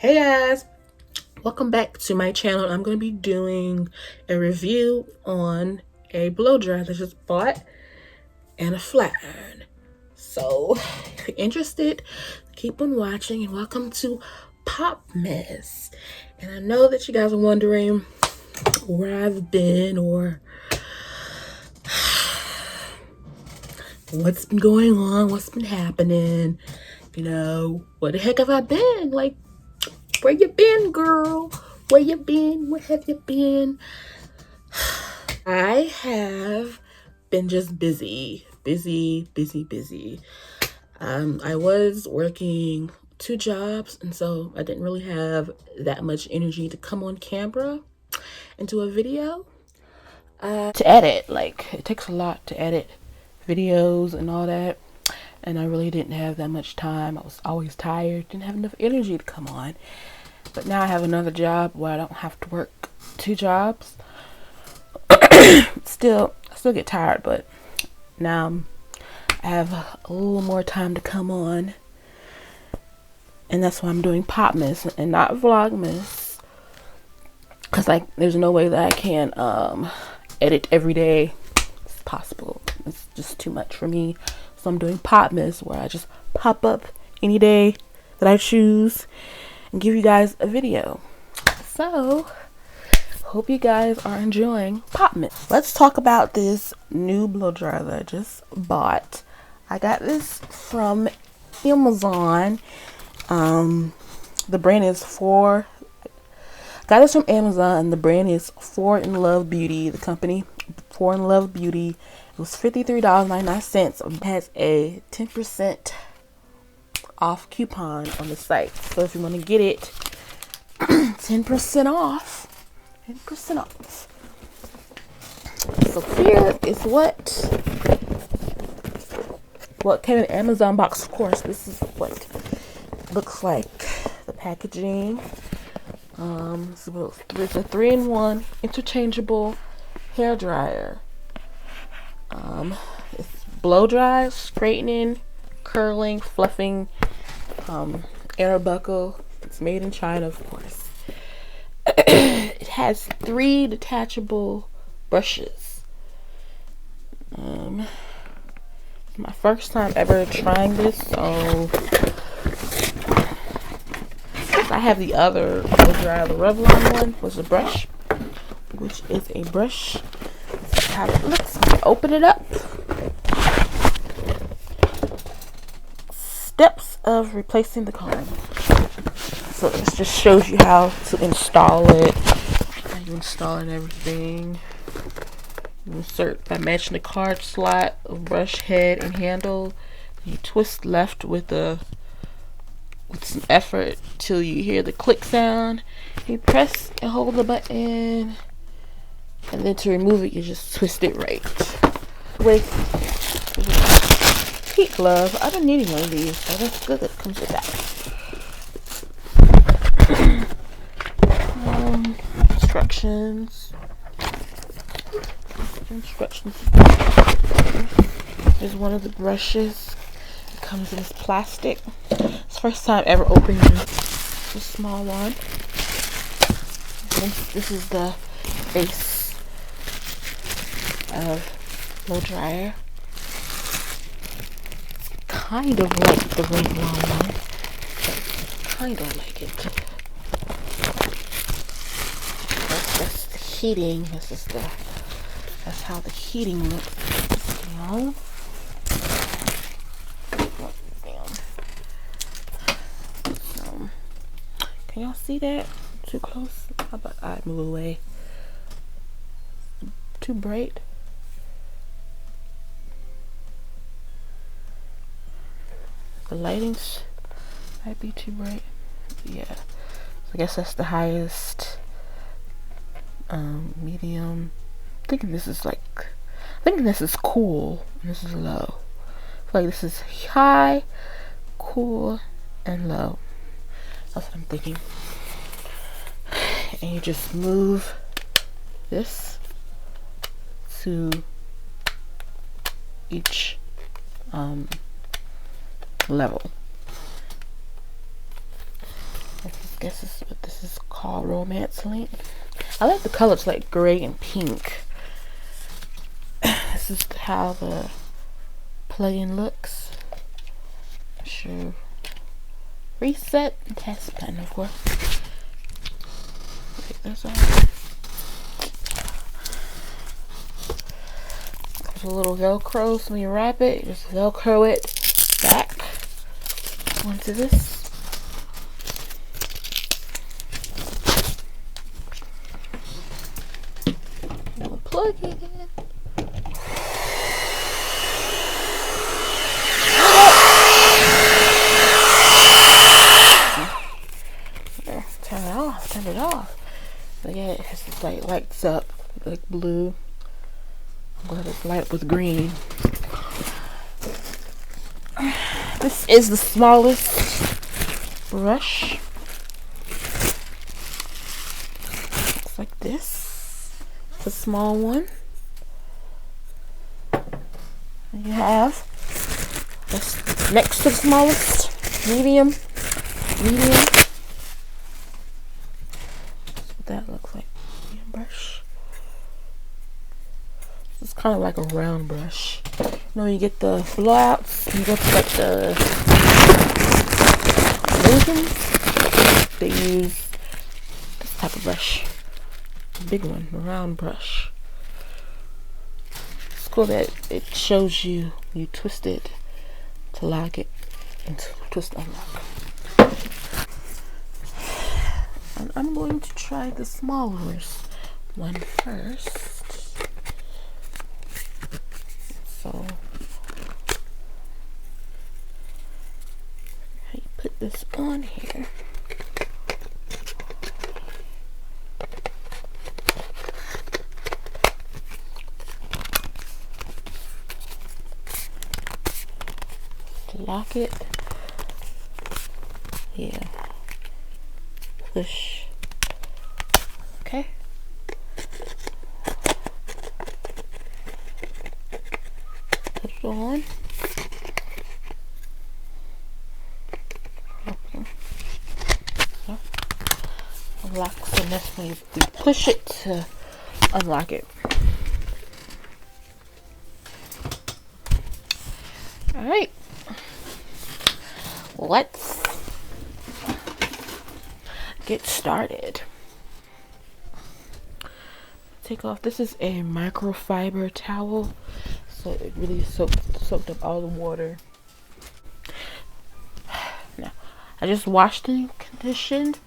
Hey guys, welcome back to my channel. I'm going to be doing a review on a blow dryer that I just bought and a flat iron. So if you're interested, keep on watching and welcome to Popmas. And I know that you guys are wondering where I've been or what's been going on, what's been happening, what the heck have I been? Like, where you been, girl? Where you been? Where have you been? I have been just busy. I was working 2 jobs, and so I didn't really have that much energy to come on camera and do a video. To edit, like, it takes a lot to edit videos and all that, and I really didn't have that much time. I was always tired, didn't have enough energy to come on. But now I have another job where I don't have to work 2 jobs. I still get tired, but now I have a little more time to come on, and that's why I'm doing Popmas and not Vlogmas, because there's no way that I can edit every day. It's possible. It's just too much for me. So I'm doing Popmas, where I just pop up any day that I choose and give you guys a video. So hope you guys are enjoying Popmas. Let's talk about this new blow dryer that I just bought. I got this from Amazon. The brand is got this from Amazon, and the brand is 4 in Love Beauty. The company 4 in Love Beauty. It was $53.99. It has a 10% off coupon on the site. So if you want to get it, 10% off. 10% off. So here is what came in the Amazon box. Of course, this is what it looks like. The packaging. It's a 3-in-1 interchangeable hair dryer. It's blow dry, straightening, curling, fluffing, air buckle. It's made in China, of course. It has 3 detachable brushes. My first time ever trying this, so I have the other blow dryer, the Revlon one, was a brush, which is a brush. This is how it looks. Open it up. Steps of replacing the comb. So this just shows you how to install it. How you install it and everything. You insert by matching the card slot of brush head and handle. You twist left with some effort till you hear the click sound. You press and hold the button, and then to remove it, you just twist it right. With heat glove, I've been needing one of these, so that's good that it comes with that. Instructions. Here's one of the brushes. It comes in this plastic. It's the first time ever opening this small one. This is the base of blow dryer. Kind of like the Revlon one, but kind of like it. That's the heating. That's how the heating looks. Can y'all see that? Too close? How about I move away? Too bright? The lightings might be too bright. Yeah. So I guess that's the highest. Medium. I'm thinking this is cool and this is low. I feel like this is high, cool, and low. That's what I'm thinking. And you just move this to each level. This is Guess this is what this is called, romance link. I like the colors, like gray and pink. This is how the plugin looks. Sure. Reset test button, of course. Take this off. There's a little Velcro, so when you wrap it, you just Velcro it back onto this. We'll plug it in. Turn it off. But yeah, it has this like lights up like blue. I'm glad it's light up with green. This is the smallest brush. It's like this. It's a small one. And you have this next to the smallest, medium. That looks like a brush. It's kind of like a round brush. You know, when you get the blowouts, you go to like the Asians, they use this type of brush. A big one, a round brush. It's cool that it shows you twist it to lock it and to twist and unlock. And I'm going to try the smallest one first. So, I put this on here. To lock it. Yeah. Push. Okay. Put it on. Unlocks, and that's when you push it to unlock it. Alright. Let's get started. Take off. This is a microfiber towel, so it really soaked up all the water. Now, I just washed and conditioned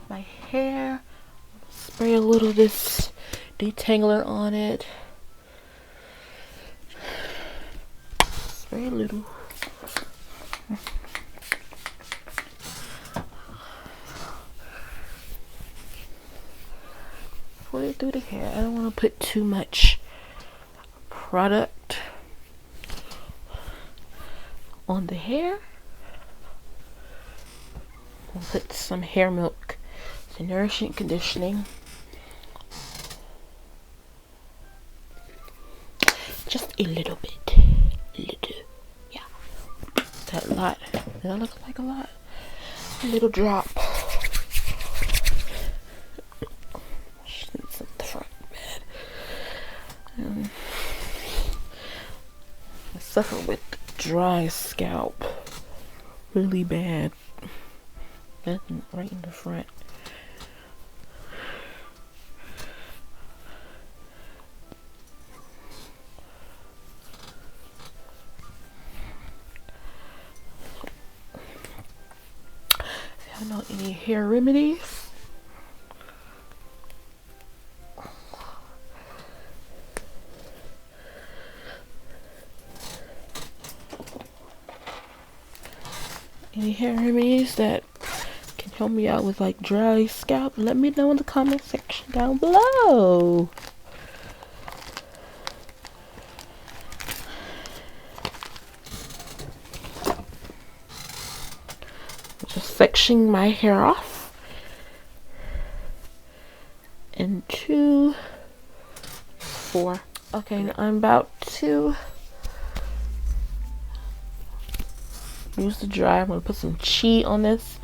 my hair. Spray a little of this detangler on it. Spray a little. Put it through the hair. I don't want to put too much product on the hair. I'll put some hair milk. It's a nourishing conditioning. Just a little bit. Yeah. That lot. Does that look like a lot? A little drop. I suffer with dry scalp really bad. Right in the front. If y'all know any hair remedies, that can help me out with like dry scalp, let me know in the comment section down below. Just sectioning my hair off. And 2, 4. Okay, now I'm about to use the dry. I'm gonna put some Chi on this.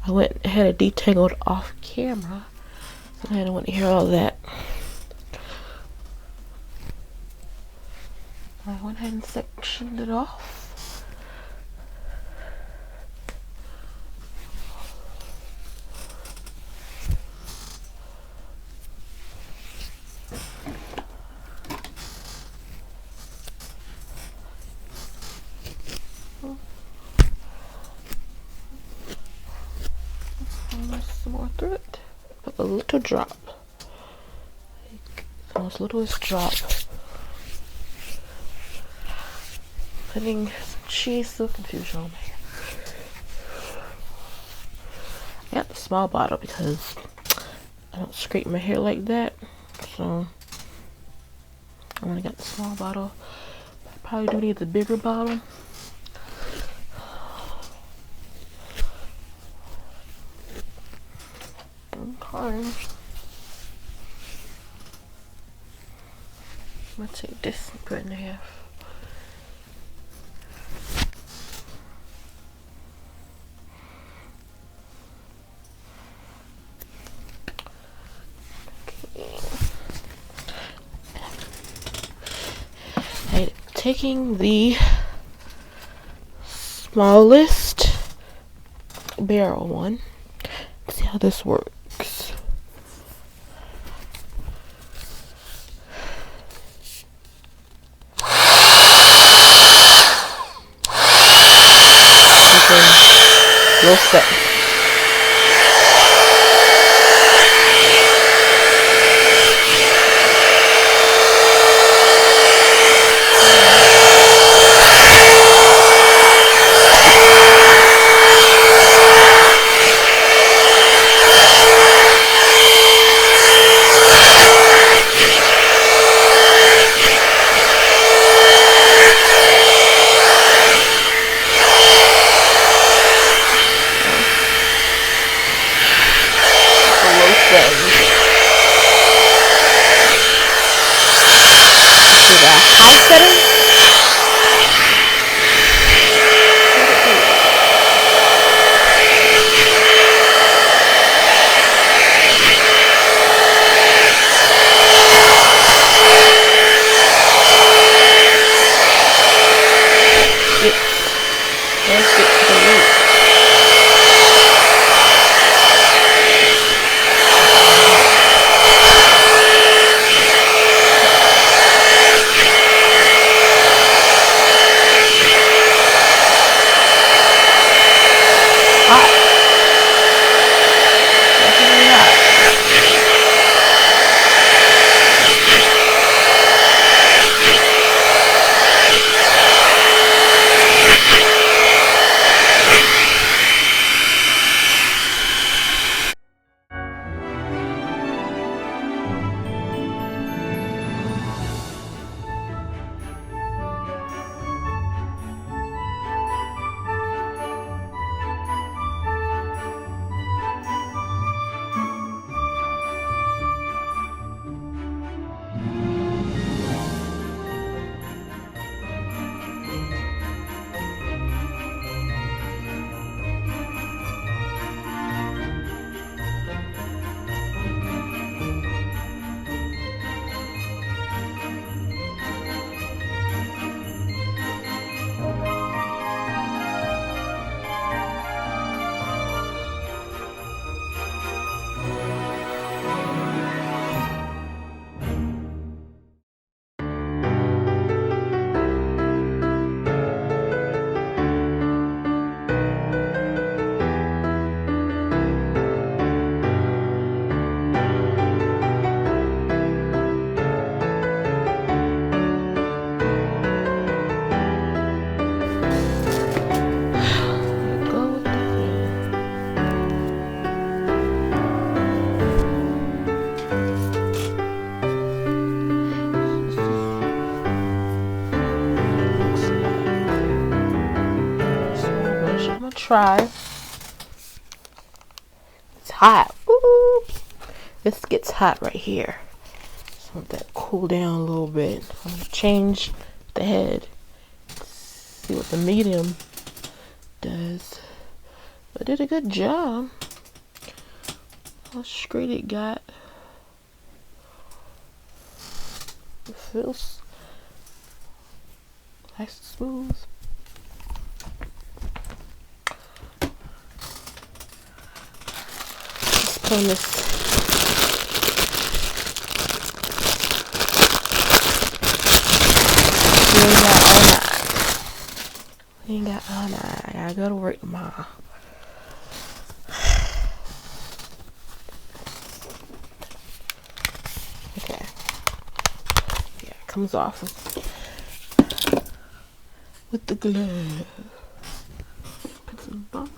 I went ahead and detangled off camera. So I didn't want to hear all that. I went ahead and sectioned it off. Some more through it. Put a little drop. The most littlest drop. Putting some cheese so confusion on my hair. I got the small bottle because I don't scrape my hair like that. So I only got the small bottle. I probably do need the bigger bottle. Okay. I'm gonna take this and put it in half. Okay. Taking the smallest barrel one. Let's see how this works. Real set. Try. It's hot. Ooh. This gets hot right here. Just want that to cool down a little bit. I'm gonna change the head. See what the medium does. I did a good job. How straight it got. It feels nice and smooth. Just put on this. We ain't got all night. I gotta go to work tomorrow. Okay. Yeah, it comes off with the glove. Put some bump.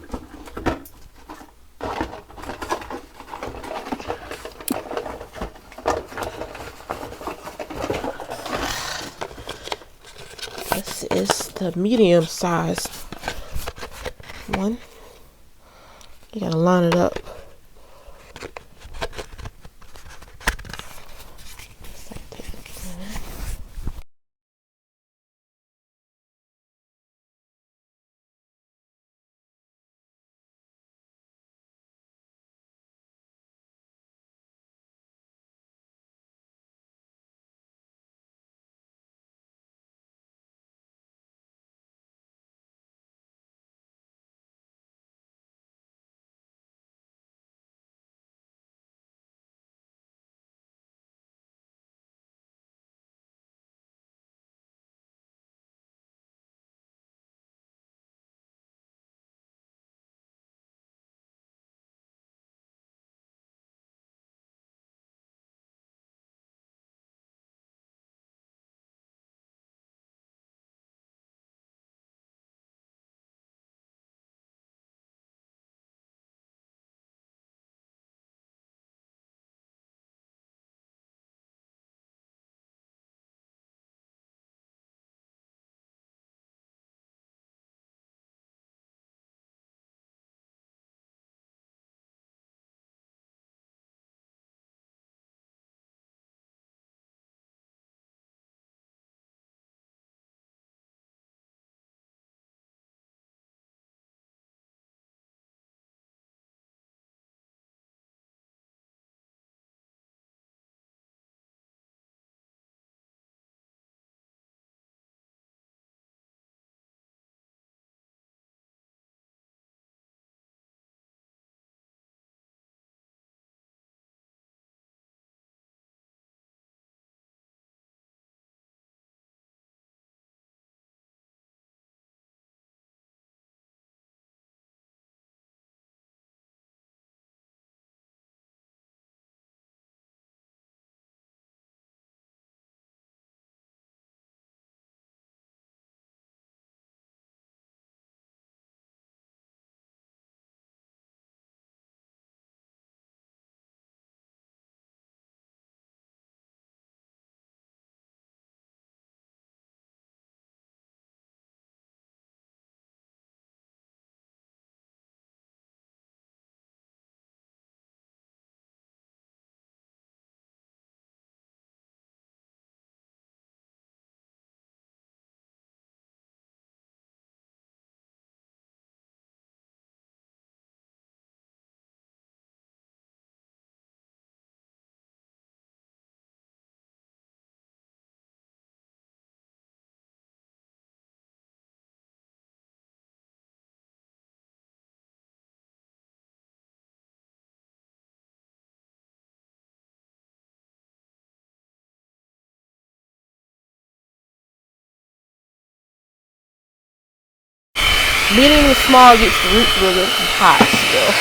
This is the medium sized one. You gotta line it up. Medium small gets the roots really hot still.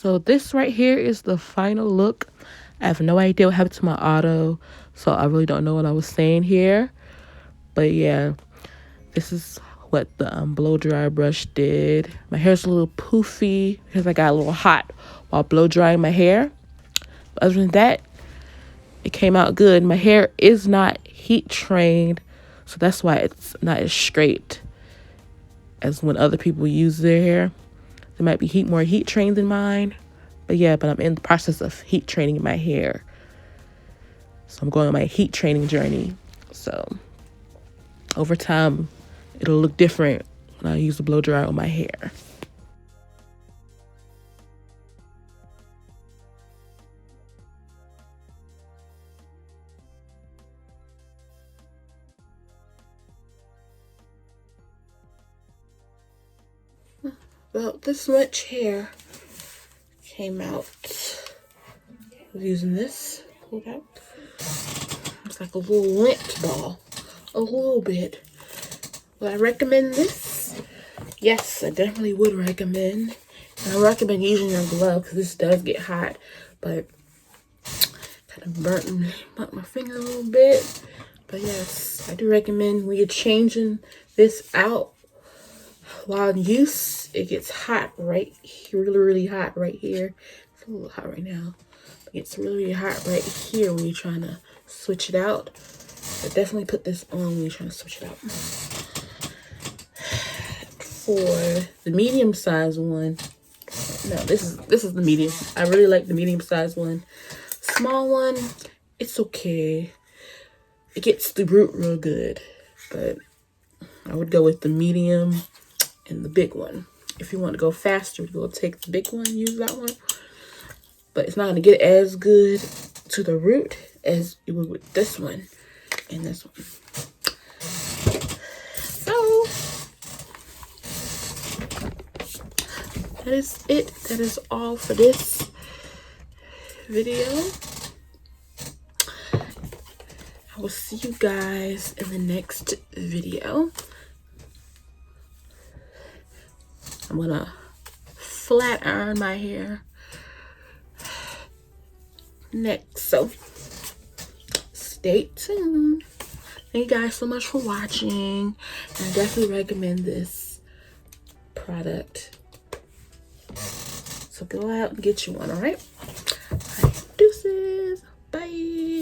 So this right here is the final look. I have no idea what happened to my auto, so I really don't know what I was saying here. But yeah, this is what the blow dry brush did. My hair's a little poofy because I got a little hot while blow drying my hair. But other than that, it came out good. My hair is not heat trained, so that's why it's not as straight as when other people use their hair. They might be more heat trained than mine. But yeah, I'm in the process of heat training my hair. So I'm going on my heat training journey. So over time, it'll look different when I use the blow dryer on my hair. About this much hair came out. I was using this, pulled out. It's like a little lint ball, a little bit. Would I recommend this? Yes, I definitely would recommend. And I recommend using your glove because this does get hot, but kind of burnt my finger a little bit. But yes, I do recommend when you're changing this out while in use, it gets hot right here, really hot right here. It's a little hot right now. It gets really hot right here when you're trying to switch it out. But definitely put this on when you're trying to switch it out. For the medium size one, no, this is the medium. I really like the medium size one. Small one, it's okay. It gets the root real good, but I would go with the medium and the big one. If you want to go faster, go take the big one, use that one. But it's not going to get as good to the root as you would with this one and this one. So that is it. That is all for this video. I will see you guys in the next video. I'm gonna flat iron my hair next, so stay tuned. Thank you guys so much for watching, and I definitely recommend this product. So go out and get you one, all right? Deuces. Bye.